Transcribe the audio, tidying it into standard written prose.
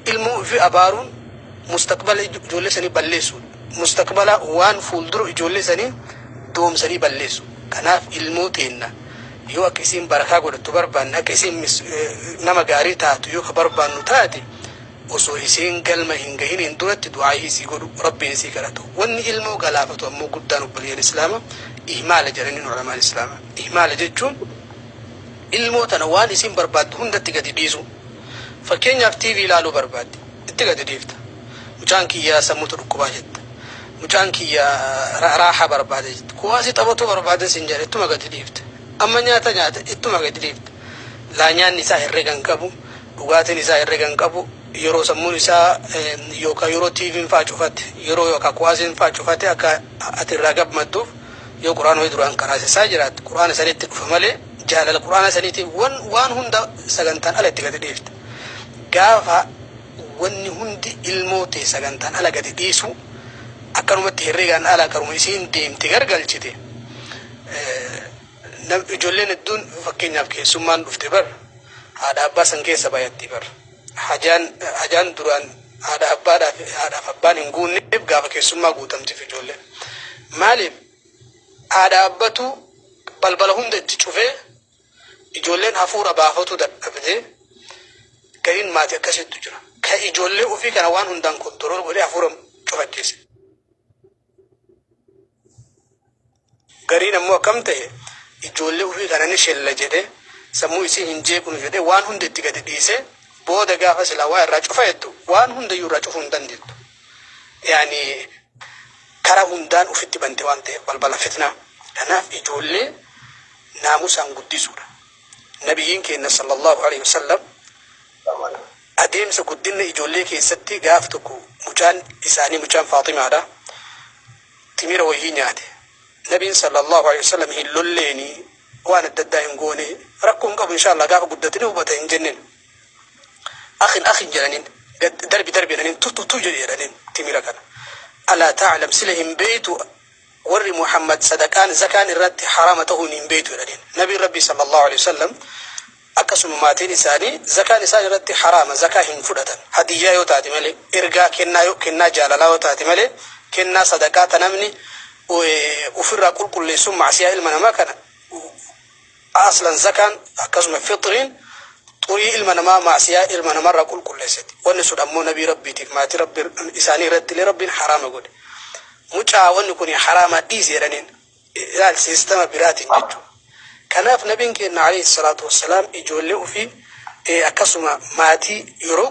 ilmoo fi abaaruun mustaqbala ijoollee sanii balleessu. Mustaqbala waan fuuldura ijoollee sanii doomsanii balleessu. Kanaaf ilmoo teenna yoo akka isiin barakaa godhattu barbaanne akka isiin nama gaarii taatu yoo ka barbaannu taate osoo isiin galma hin gahin duratti du'aa isii godhu rabbiin isii kadhatu. Wanni ilmoo galaafatu ammoo guddaan obboleeyyan islaama ihmaala jedhaniin ulamaan islaama. Ihmaala jechuun ilmoo tana waan isiin barbaaddu hundatti gadi dhiisu. Fakkeenyaaf TV ilaaluu barbaaddi itti gadi dhiifta. Mucaan kiyyaa sammuutu dhukkubaa jetta. Mucaan kiyyaa raaxa barbaada jetta. Kuwaasi taphatu barbaada sin jedhe ittuma gadi dhiifta. Amma nyaata ittuma gadi dhiifta. Laa nyaanni isaa herregan qabu, dhugaatiin isaa herregan qabu, yeroo sammuun isaa yookaan yeroo TV'n faa cufate, yeroo yookaan kuwaasiin faa cufate akka ati irraa gammadduuf yoo quraana way duraan qaraasisaa jiraatu quraana sanitti dhufa malee jaalala quraana saniitiif waan hunda sagantaan ala itti gadi dhiifta. Gaafa wanni hundi ilmoo ta'e sagantaan ala gadi dhiisu akkanumatti herregaan ala akkanuma isiin deemte gargalchite ijoolleen hedduun fakkeenyaaf keessummaan dhufte bar haadha abbaa san keessa baay'atti bar hajaan duraan haadha abbaadhaaf abbaan hin guunneef gaafa keessummaa guutamteef ijoolleen maaliif haadha abbatu balbala hunda itti cufee ijoolleen hafuura baafatu dadhabdee gariin maatii akkasitti jira. Ka ijoollee ofii kana waan hundaan kontirool godhee hafuura cufachiise. Gariin ammoo akkam ta'e ijoollee ofii kana ni shella jedhee sammuu isii hin jeeqnu jedhee waan hunda itti gadi dhiisee booda gaafa silaa waa irraa cufa jettu waan hundayyuu irraa cufuu hin dandeettu. Yaani karaa hundaan ofitti bante waan ta'eef balbala fitnaa. Kanaaf ijoollee naamusaan guddisuudha. Nabiyyiin keenya sallallahu alaihi wasallam adeemsa guddina ijoollee keessatti gaaf tokko mucaan isaanii mucaan Faatimaadha timira wayii nyaate. Nabiin sallallahu alaihi wasallam hin lolleeni waan adda addaa hin goone rakkoon qabu inshallah gaafa guddatanii hubata hin jenneen. Akhin jedhaniin darbi jedhaniin tuttu jedhaniin timira kana. Alaa ta'lam silahim beeytu warri Muhammad sadaqaan zakaan irratti harama ta'uun hin beeytu jedhaniin. Nabiin Rabbi sallallahu alaihi wasallam akkasuma maatiin isaanii zakaan isaan irratti harama zakaa hin fudhatan. Hadiyyaa yoo taate malee ergaa kennaa jaalalaa yoo taate malee kennaa sadaqaa tanamni ofirraa qulqulleessuun macsiyaa ilma namaa kana aslan zakaan akkasuma fitriin xurii ilma namaa macsiyaa ilma namarraa qulqulleessiti. Wanni sun ammoo nabii rabbiitiif maatii rabbi isaanii irratti illee rabbiin harama godhe. Mucaa wanni kun harama dhiisi jedhaniin ilaal siistama biraatiin jechuudha. Kanaaf nabiin keenya alayhi salaatu wassalaam ijoollee ofii akkasuma maatii yeroo